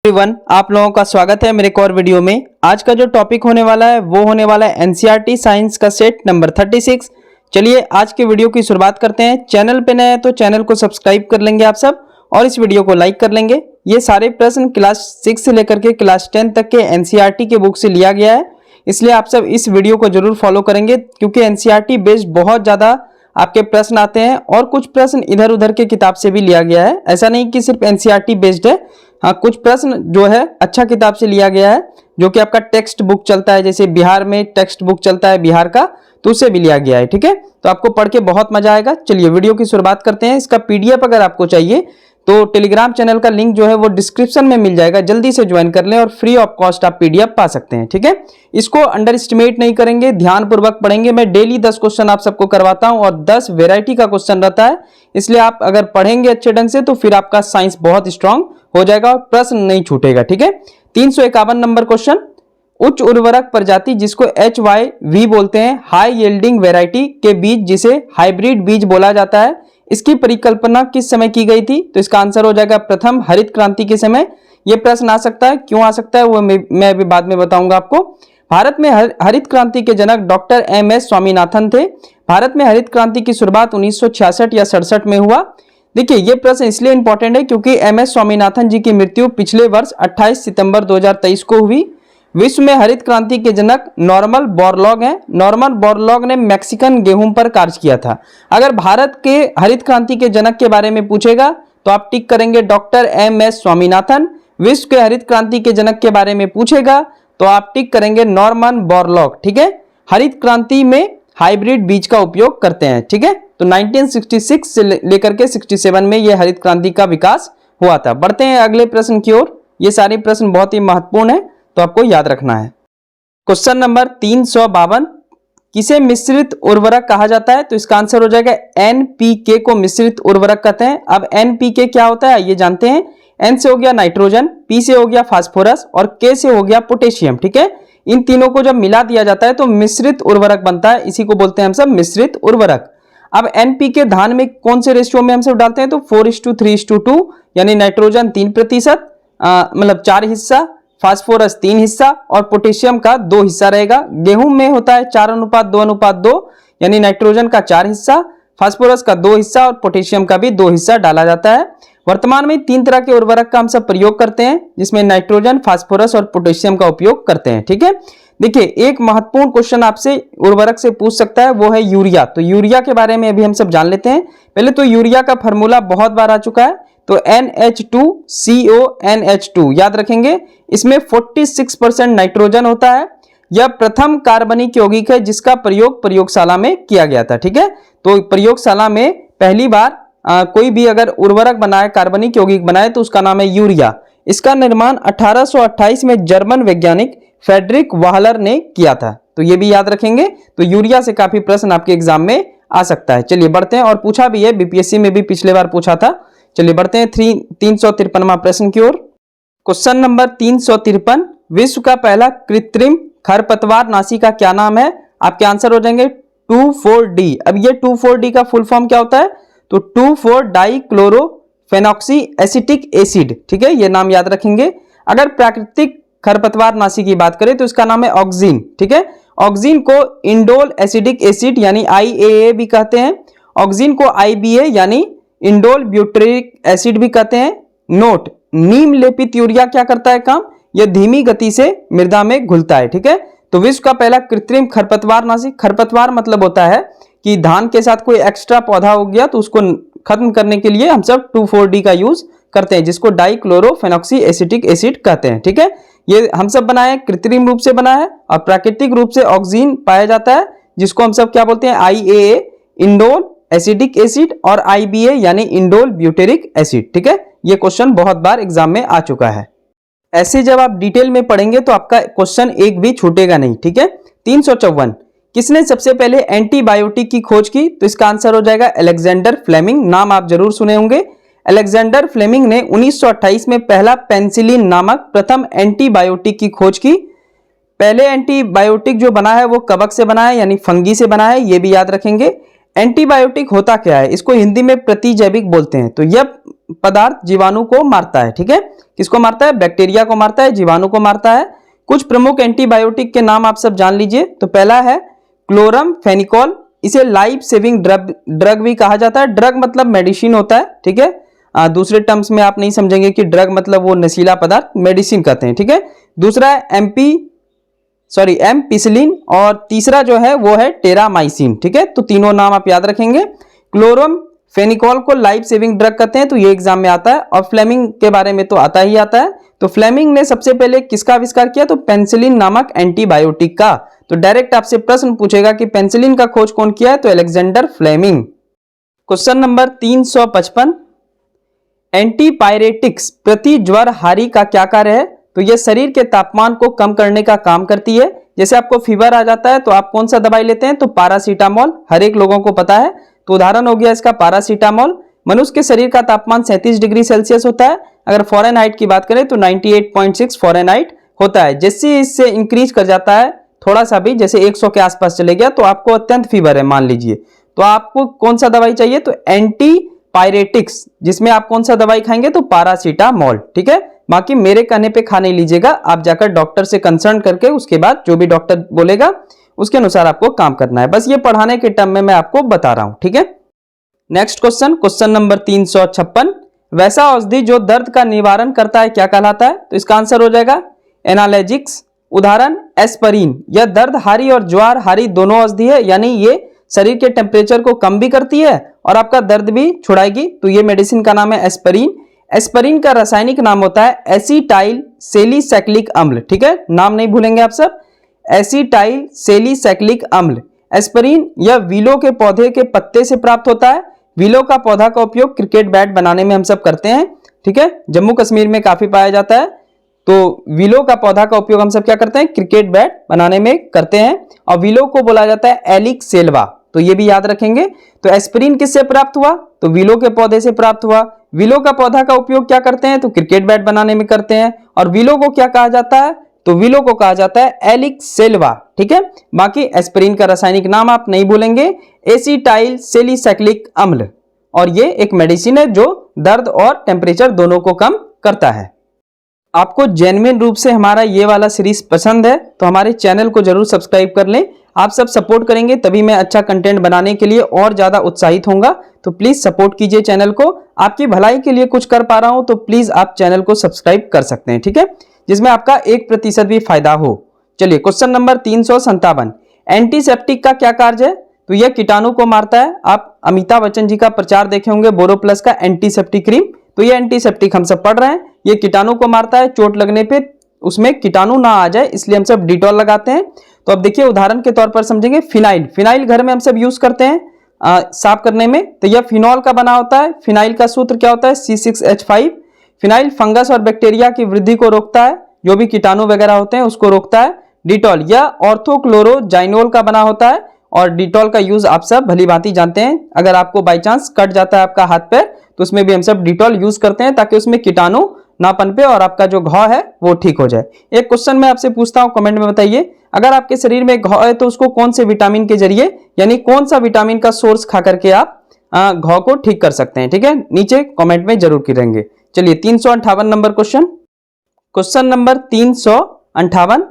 Everyone, आप लोगों का स्वागत है मेरे एक और वीडियो में। आज का जो टॉपिक होने वाला है वो होने वाला है एनसीईआरटी साइंस का सेट नंबर 36। चलिए आज के वीडियो की शुरुआत करते हैं। चैनल पे नए हैं तो चैनल को सब्सक्राइब कर लेंगे आप सब और इस वीडियो को लाइक कर लेंगे। ये सारे प्रश्न क्लास 6 से लेकर के क्लास 10 तक के एनसीईआरटी के बुक से लिया गया है, इसलिए आप सब इस वीडियो को जरूर फॉलो करेंगे क्योंकि एनसीईआरटी बेस्ड बहुत ज़्यादा आपके प्रश्न आते हैं और कुछ प्रश्न इधर उधर के किताब से भी लिया गया है। ऐसा नहीं कि सिर्फ एनसीईआरटी बेस्ड है, हाँ कुछ प्रश्न जो है अच्छा किताब से लिया गया है जो कि आपका टेक्स्ट बुक चलता है, जैसे बिहार में टेक्स्ट बुक चलता है बिहार का, तो उससे भी लिया गया है। ठीक है, तो आपको पढ़ के बहुत मजा आएगा। चलिए वीडियो की शुरुआत करते हैं। इसका पीडीएफ अगर आपको चाहिए तो टेलीग्राम चैनल का लिंक जो है वो डिस्क्रिप्शन में मिल जाएगा, जल्दी से ज्वाइन कर लें और फ्री ऑफ कॉस्ट आप पीडीएफ पा सकते हैं। ठीक है, इसको अंडर एस्टिमेट नहीं करेंगे, ध्यानपूर्वक पढ़ेंगे। मैं डेली 10 क्वेश्चन आप सबको करवाता हूं और 10 वेराइटी का क्वेश्चन रहता है, इसलिए आप अगर पढ़ेंगे अच्छे ढंग से तो फिर आपका साइंस बहुत स्ट्रांग हो जाएगा और प्रश्न नहीं छूटेगा। ठीक है, 351 नंबर क्वेश्चन, उच्च उर्वरक प्रजाति जिसको HYV बोलते हैं, हाई यील्डिंग वैरायटी के बीज जिसे हाइब्रिड बीज बोला जाता है, इसकी परिकल्पना किस समय की गई थी? तो इसका आंसर हो जाएगा प्रथम हरित क्रांति के समय। यह प्रश्न आ सकता है, क्यों आ सकता है वो मैं अभी बाद में बताऊंगा आपको। भारत में हरित क्रांति के जनक डॉक्टर MS स्वामीनाथन थे। भारत में हरित क्रांति की शुरुआत 1966 या 67 में हुआ। देखिए ये प्रश्न इसलिए इंपॉर्टेंट है क्योंकि MS स्वामीनाथन जी की मृत्यु पिछले वर्ष 28 सितंबर 2023 को हुई। विश्व में हरित क्रांति के जनक नॉर्मन बोरलॉग हैं। नॉर्मन बोरलॉग ने मैक्सिकन गेहूं पर कार्य किया था। अगर भारत के हरित क्रांति के जनक के बारे में पूछेगा तो आप टिक करेंगे डॉक्टर MS स्वामीनाथन। विश्व के हरित क्रांति के जनक के बारे में पूछेगा तो आप टिक करेंगे नॉर्मन बोरलॉग। ठीक है, हरित क्रांति में हाइब्रिड बीज का उपयोग करते हैं। ठीक है, तो 1966 से लेकर के 67 में यह हरित क्रांति का विकास हुआ था। बढ़ते हैं अगले प्रश्न की ओर। ये सारे प्रश्न बहुत ही महत्वपूर्ण है तो आपको याद रखना है। क्वेश्चन नंबर 352, किसे मिश्रित उर्वरक कहा जाता है? तो इसका आंसर हो जाएगा NPK को मिश्रित उर्वरक कहते हैं। अब NPK क्या होता है ये जानते हैं। N से हो गया नाइट्रोजन, P से हो गया फास्फोरस और K से हो गया पोटेशियम। ठीक है, इन तीनों को जब मिला दिया जाता है तो मिश्रित उर्वरक बनता है, इसी को बोलते हैं हम सब मिश्रित उर्वरक। अब NPK धान में कौन से रेशियो में हम सब डालते हैं? तो 4:3:2, यानी नाइट्रोजन 3%, मतलब 4 हिस्सा, फास्फोरस 3 हिस्सा और पोटेशियम का 2 हिस्सा रहेगा। गेहूं में होता है 4:2:2, यानी नाइट्रोजन का 4 हिस्सा, फास्फोरस का 2 हिस्सा और पोटेशियम का भी 2 हिस्सा डाला जाता है। वर्तमान में 3 तरह के उर्वरक का हम सब प्रयोग करते हैं, जिसमें नाइट्रोजन, फास्फोरस और पोटेशियम का उपयोग करते हैं। ठीक है, देखिए एक महत्वपूर्ण क्वेश्चन आपसे उर्वरक से पूछ सकता है, वो है यूरिया। तो यूरिया के बारे में अभी हम सब जान लेते हैं। पहले तो यूरिया का फॉर्मूला बहुत बार आ चुका है, तो NH2CONH2 याद रखेंगे। इसमें 46% नाइट्रोजन होता है। यह प्रथम कार्बनिक यौगिक है जिसका प्रयोग प्रयोगशाला में किया गया था। ठीक है, तो प्रयोगशाला में पहली बार कोई भी अगर उर्वरक बनाए, कार्बनिक यौगिक बनाए, तो उसका नाम है यूरिया। इसका निर्माण 1828 में जर्मन वैज्ञानिक फ्रेडरिक वाहलर ने किया था, तो ये भी याद रखेंगे। तो यूरिया से काफी प्रश्न आपके एग्जाम में आ सकता है। चलिए बढ़ते हैं, और पूछा भी है, BPSC में भी पिछले बार पूछा था। चलिए बढ़ते हैं 353वां प्रश्न की ओर। क्वेश्चन नंबर 353, विश्व का पहला कृत्रिम खरपतवार नाशी का क्या नाम है? आपके आंसर हो जाएंगे 2,4-D। अब ये 2,4-D का फुल फॉर्म क्या होता है? तो 2,4-डाइक्लोरोफेनॉक्सी एसिटिक एसिड। ठीक है, ये नाम याद रखेंगे। अगर प्राकृतिक खरपतवार नाशी की बात करें तो इसका नाम है ऑक्सीन। ठीक है, ऑक्सीन को इंडोल एसिडिक एसिड यानी IAA भी कहते हैं। ऑक्सीन को IBA यानी इंडोल ब्यूटेरिक एसिड भी कहते हैं। नोट, नीम लेपित यूरिया क्या करता है काम? यह धीमी गति से मृदा में घुलता है। ठीक है, तो विश्व का पहला कृत्रिम खरपतवार नाशी, खरपतवार मतलब होता है कि धान के साथ कोई एक्स्ट्रा पौधा हो गया तो उसको खत्म करने के लिए हम सब 2,4-D का यूज करते हैं, जिसको डाइक्लोरोफेनॉक्सी एसिटिक एसिड कहते हैं। ठीक है, ये हम सब बनाए, कृत्रिम रूप से बना है, और प्राकृतिक रूप से ऑक्सीन पाया जाता है, जिसको हम सब क्या बोलते हैं? IAA इंडोल एसिडिक एसिड और IBA यानी इंडोल ब्यूटेरिक एसिड। ठीक है, ये क्वेश्चन बहुत बार एग्जाम में आ चुका है। ऐसे जब आप डिटेल में पढ़ेंगे तो आपका क्वेश्चन एक भी छूटेगा नहीं। ठीक है, 354, किसने सबसे पहले एंटीबायोटिक की खोज की? तो इसका आंसर हो जाएगा अलेक्जेंडर फ्लेमिंग। नाम आप जरूर सुने होंगे। अलेक्जेंडर फ्लेमिंग ने 1928 में पहला पेनिसिलिन नामक प्रथम एंटीबायोटिक की खोज की। पहले एंटीबायोटिक जो बना है वो कवक से बना है, यानी फंगी से बना है, ये भी याद रखेंगे। एंटीबायोटिक होता क्या है? इसको हिंदी में प्रतिजैविक बोलते हैं। तो यह पदार्थ जीवाणु को मारता है। ठीक है, किसको मारता है? बैक्टीरिया को मारता है, जीवाणु को मारता है। कुछ प्रमुख एंटीबायोटिक के नाम आप सब जान लीजिए। तो पहला है क्लोरमफेनिकोल, इसे लाइफ सेविंग ड्रग भी कहा जाता है। ड्रग मतलब मेडिसिन होता है। ठीक है, दूसरे टर्म्स में आप नहीं समझेंगे कि ड्रग मतलब वो नशीला पदार्थ, मेडिसिन कहते हैं। ठीक है, दूसरा है एम्पिसिलिन और तीसरा जो है वो है टेरामाइसिन। ठीक है, तो तीनों नाम आप याद रखेंगे। क्लोरमफेनिकोल को लाइफ सेविंग ड्रग कहते हैं, तो ये एग्जाम में आता है। और फ्लेमिंग के बारे में तो आता ही आता है। तो फ्लेमिंग ने सबसे पहले किसका आविष्कार किया? तो पेनिसिलिन नामक एंटीबायोटिक का। तो डायरेक्ट आपसे प्रश्न पूछेगा कि पेनिसिलिन का खोज कौन किया है? तो Alexander Fleming. Question number 355, antipyretics प्रति ज्वर हारी का क्या कार्य है? तो यह शरीर के तापमान को कम करने का काम करती है। जैसे आपको फीवर आ जाता है तो आप कौन सा दवाई लेते हैं? तो पैरासीटामोल, हर एक लोगों को पता है। तो उदाहरण हो गया इसका पैरासीटामोल। मनुष्य के शरीर का तापमान 37 डिग्री सेल्सियस होता है। अगर फॉरेनहाइट की बात करें तो 98.6 फॉरेनहाइट होता है। जैसे इससे इंक्रीज कर जाता है थोड़ा सा भी, जैसे 100 के आसपास चले गया तो आपको अत्यंत फीवर है मान लीजिए, तो आपको कौन सा दवाई चाहिए? तो एंटीपायरेटिक्स, जिसमें आप कौन सा दवाई खाएंगे? तो पैरासीटामोल। ठीक है, बाकी मेरे कहने पे खा नहीं लीजिएगा, आप जाकर डॉक्टर से कंसल्ट करके उसके बाद जो भी डॉक्टर बोलेगा उसके अनुसार आपको काम करना है। बस ये पढ़ाने के टर्म में मैं आपको बता रहा हूं। ठीक है, नेक्स्ट क्वेश्चन नंबर 356, वैसा औषधि जो दर्द का निवारण करता है क्या कहलाता है? तो इसका आंसर हो जाएगा एनाल्जेसिक्स। उदाहरण एस्पिरिन, यह दर्द हारी और ज्वार हारी दोनों औषधि है, यानी ये शरीर के टेम्परेचर को कम भी करती है और आपका दर्द भी छुड़ाएगी। तो ये मेडिसिन का नाम है एस्पिरिन। एस्पिरिन का रासायनिक नाम होता है एसिटाइल सैलिसाइक्लिक अम्ल। ठीक है, नाम नहीं भूलेंगे आप सब, एसिटाइल सैलिसाइक्लिक अम्ल। एस्पिरिन यह विलो के पौधे के पत्ते से प्राप्त होता है। विलो का पौधा का उपयोग क्रिकेट बैट बनाने में हम सब करते हैं। ठीक है, जम्मू कश्मीर में काफी पाया जाता है। तो विलो का पौधा का उपयोग हम सब क्या करते हैं? क्रिकेट बैट बनाने में करते हैं। और विलो को बोला जाता है एलिक सेल्वा, तो ये भी याद रखेंगे। तो एस्पिरिन किससे प्राप्त हुआ? तो विलो के पौधे से प्राप्त हुआ। विलो का पौधा का उपयोग क्या करते हैं? तो क्रिकेट बैट बनाने में करते हैं। और विलो को क्या कहा जाता है? तो विलो को कहा जाता है एलिक सेल्वा। ठीक है, बाकी एस्पिरिन का रासायनिक नाम आप नहीं भूलेंगे, एसिटाइल सैलिसाइक्लिक अम्ल। और ये एक मेडिसिन है जो दर्द और टेम्परेचर दोनों को कम करता है। आपको जेन्युइन रूप से हमारा ये वाला सीरीज पसंद है तो हमारे चैनल को जरूर सब्सक्राइब कर लें। आप सब सपोर्ट करेंगे तभी मैं अच्छा कंटेंट बनाने के लिए और ज्यादा उत्साहित होऊंगा। तो प्लीज सपोर्ट कीजिए चैनल को। आपकी भलाई के लिए कुछ कर पा रहा हूं तो प्लीज आप चैनल को सब्सक्राइब कर सकते हैं। ठीक है, जिसमें आपका 1% भी फायदा हो। चलिए क्वेश्चन नंबर 357, एंटीसेप्टिक का क्या कार्य है? तो यह कीटाणु को मारता है। आप अमिताभ बच्चन जी का प्रचार देखे होंगे बोरोप्लस का एंटीसेप्टिक क्रीम, तो ये एंटीसेप्टिक हम सब पढ़ रहे हैं। ये कीटाणु को मारता है, चोट लगने पे उसमें कीटाणु ना आ जाए इसलिए हम सब डिटॉल लगाते हैं। तो अब देखिए उदाहरण के तौर पर समझेंगे, फिनाइल घर में हम सब यूज करते हैं साफ करने में, तो यह फिनॉल का बना होता है। फिनाइल का सूत्र क्या होता है? C6H5। फिनाइल फंगस और बैक्टीरिया की वृद्धि को रोकता है, जो भी कीटाणु वगैरह होते हैं उसको रोकता है। डिटॉल यह ऑर्थोक्लोरोजाइनोल का बना होता है और डिटॉल का यूज आप सब भली भांति जानते हैं। अगर आपको बाई चांस कट जाता है आपका हाथ पैर तो उसमें भी हम सब डिटॉल यूज करते हैं ताकि उसमें कीटाणु ना पनपे और आपका जो घाव है वो ठीक हो जाए। एक क्वेश्चन मैं आपसे पूछता हूं, कमेंट में बताइए, अगर आपके शरीर में घाव है तो उसको कौन से विटामिन के जरिए, यानी कौन सा विटामिन का सोर्स खा करके आप घाव को ठीक कर सकते हैं? ठीक है, नीचे कमेंट में जरूर करेंगे। चलिए 358 नंबर क्वेश्चन नंबर 358,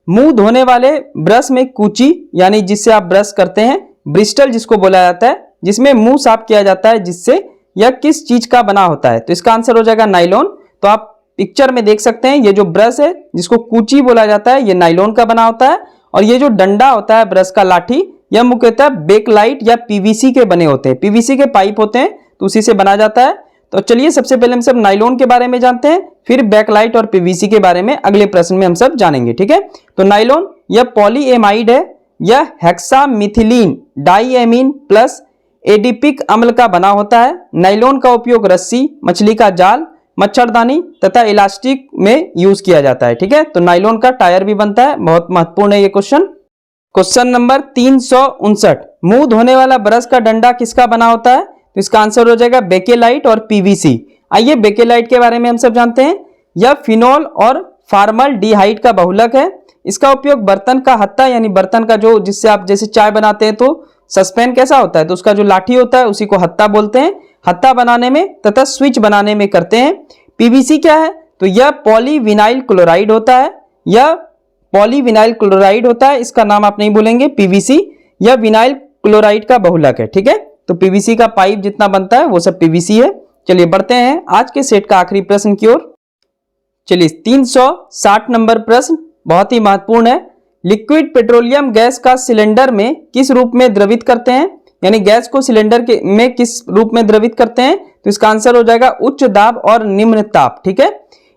मुंह धोने वाले ब्रश में कूची, यानी जिससे आप ब्रश करते हैं, ब्रिस्टल जिसको बोला जाता है, जिसमें मुंह साफ किया जाता है, जिससे यह किस चीज का बना होता है? तो इसका आंसर हो जाएगा नाइलॉन। तो आप पिक्चर में देख सकते हैं ये जो ब्रश है जिसको कूची बोला जाता है, ये नाइलॉन का बना होता है। और ये जो डंडा होता है ब्रश का लाठी, यह मुख्यतः बेकलाइट या पीवीसी के बने होते हैं। पीवीसी के पाइप होते हैं तो उसी से बना जाता है। तो चलिए सबसे पहले हम सब नाइलॉन के बारे में जानते हैं, फिर बैकलाइट और पीवीसी के बारे में अगले प्रश्न में हम सब जानेंगे। ठीक है, तो नाइलॉन यह पॉलीएमाइड है, यह हेक्सामिथिलीन डाइएमीन प्लस एडिपिक अम्ल का बना होता है। नाइलॉन का उपयोग रस्सी, मछली का जाल, मच्छरदानी तथा इलास्टिक में यूज किया जाता है। ठीक है, तो नाइलॉन का टायर भी बनता है। बहुत महत्वपूर्ण है ये क्वेश्चन नंबर 359, मुंह धोने वाला ब्रश का डंडा किसका बना होता है? तो इसका आंसर हो जाएगा बेकेलाइट और पीवीसी। आइए बेकेलाइट के बारे में हम सब जानते हैं। यह फिनॉल और फॉर्मलडिहाइड का बहुलक है। इसका उपयोग बर्तन का हत्था, यानी बर्तन का जो जिससे आप जैसे चाय बनाते हैं तो सस्पेन कैसा होता है, तो उसका जो लाठी होता है उसी को हत्था बोलते हैं। हत्था बनाने में तथा स्विच बनाने में करते हैं। पीवीसी क्या है? तो यह पॉलीविनाइल क्लोराइड होता है, यह पॉलीविनाइल क्लोराइड होता है, इसका नाम आप नहीं बोलेंगे पीवीसी। यह विनाइल क्लोराइड का बहुलक है, ठीक है। तो पीवीसी का पाइप जितना बनता है वो सब पीवीसी है। चलिए बढ़ते हैं आज के सेट का आखिरी प्रश्न की ओर। चलिए 360 नंबर प्रश्न बहुत ही महत्वपूर्ण है। लिक्विड पेट्रोलियम गैस का सिलेंडर में किस रूप में द्रवित करते हैं? यानी गैस को सिलेंडर के में किस रूप में द्रवित करते हैं? तो इसका आंसर हो जाएगा उच्च दाब और निम्न ताप, ठीक है।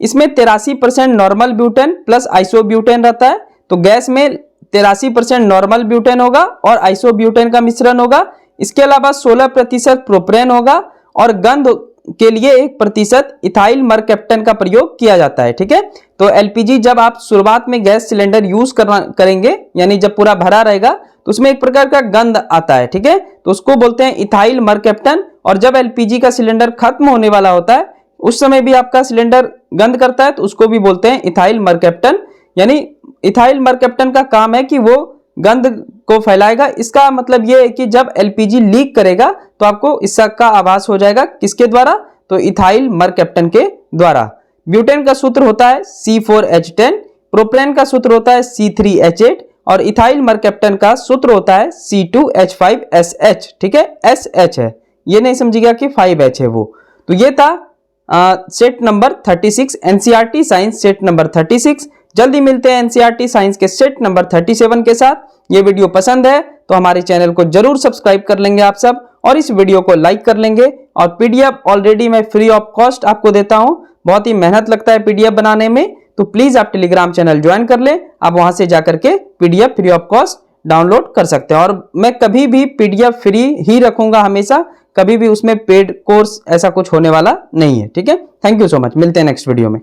इसमें 83% नॉर्मल ब्यूटेन प्लस आइसोब्यूटेन रहता है। तो गैस में 83% नॉर्मल ब्यूटेन होगा और आइसोब्यूटेन का मिश्रण होगा। इसके अलावा 16% प्रोपेन होगा और गंध के लिए 1% इथाइल मरकैप्टन का प्रयोग किया जाता है, ठीक है। तो एलपीजी जब आप शुरुआत में गैस सिलेंडर यूज करेंगे, यानी जब पूरा भरा रहेगा तो उसमें एक प्रकार का गंध आता है, ठीक है। तो उसको बोलते हैं इथाइल मरकैप्टन। और जब एलपीजी का सिलेंडर खत्म होने वाला होता है उस समय भी आपका सिलेंडर गंध करता है, तो उसको भी बोलते हैं इथाइल मरकैप्टन। यानी इथाइल मरकैप्टन का काम है कि वो गंध को फैलाएगा। इसका मतलब ये है कि जब एलपीजी लीक करेगा तो आपको इसका आभास हो जाएगा। किसके द्वारा? तो इथाइल मरकैप्टन के द्वारा। ब्यूटेन का सूत्र होता है C4H10, प्रोपेन का सूत्र होता है C3H8 और इथाइल मरकैप्टन का सूत्र होता है C2H5SH, ठीक है। SH है, ये नहीं समझिएगा कि 5H है वो। तो ये था set number 36 NCERT science set number 36। जल्दी मिलते हैं एनसीईआरटी साइंस के सेट नंबर 37 के साथ। ये वीडियो पसंद है तो हमारे चैनल को जरूर सब्सक्राइब कर लेंगे आप सब और इस वीडियो को लाइक कर लेंगे। और पीडीएफ ऑलरेडी मैं फ्री ऑफ कॉस्ट आपको देता हूं। बहुत ही मेहनत लगता है पीडीएफ बनाने में, तो प्लीज आप टेलीग्राम चैनल ज्वाइन कर लें। आप वहां से जाकर के PDF free of cost download कर सकते हैं। और मैं कभी भी पीडीएफ फ्री ही रखूंगा हमेशा, कभी भी उसमें पेड कोर्स ऐसा कुछ होने वाला नहीं है, ठीक है। थैंक यू सो मच, मिलते हैं नेक्स्ट वीडियो में।